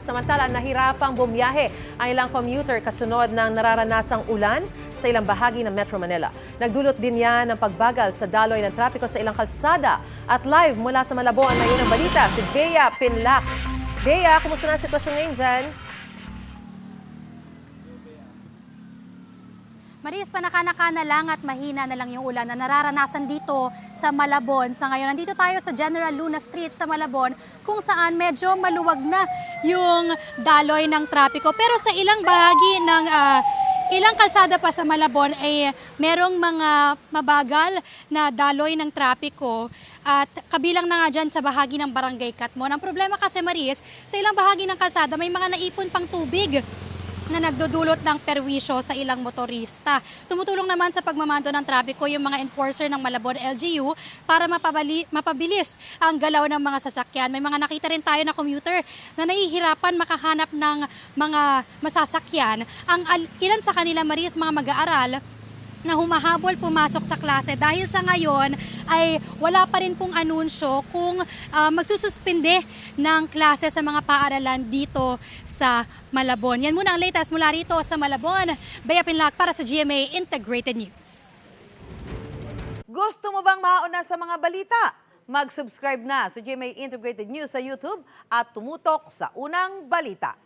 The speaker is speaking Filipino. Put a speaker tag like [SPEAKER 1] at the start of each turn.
[SPEAKER 1] Samantala, nahirapang bumiyahe ang ilang commuter kasunod ng nararanasang ulan sa ilang bahagi ng Metro Manila. Nagdulot din yan ng pagbagal sa daloy ng trapiko sa ilang kalsada. At live mula sa Malabon na yun ang balita, si Bea Pinlac. Bea, kumusta na ang sitwasyon ngayon dyan?
[SPEAKER 2] Maris, panaka-naka na lang at mahina na lang yung ulan na nararanasan dito sa Malabon. Sa ngayon, nandito tayo sa General Luna Street sa Malabon kung saan medyo maluwag na yung daloy ng trapiko. Pero sa ilang bahagi ng ilang kalsada pa sa Malabon ay merong mga mabagal na daloy ng trapiko at kabilang na nga dyan sa bahagi ng Barangay Katmon. Ang problema kasi, Maris, sa ilang bahagi ng kalsada may mga naipon pang tubig na nagdudulot ng perwisyo sa ilang motorista. Tumutulong naman sa pagmamando ng trapiko yung mga enforcer ng Malabon LGU para mapabilis ang galaw ng mga sasakyan. May mga nakita rin tayo na commuter na nahihirapan makahanap ng mga masasakyan. Ang ilan sa kanila, Maris, mga mag-aaral na humahabol pumasok sa klase dahil sa ngayon ay wala pa rin pong anunsyo kung magsususpinde ng klase sa mga paaralan dito sa Malabon. Yan muna ang latest mula rito sa Malabon. Bea Pinlac para sa GMA Integrated News.
[SPEAKER 3] Gusto mo bang mauna sa mga balita? Mag-subscribe na sa GMA Integrated News sa YouTube at tumutok sa unang balita.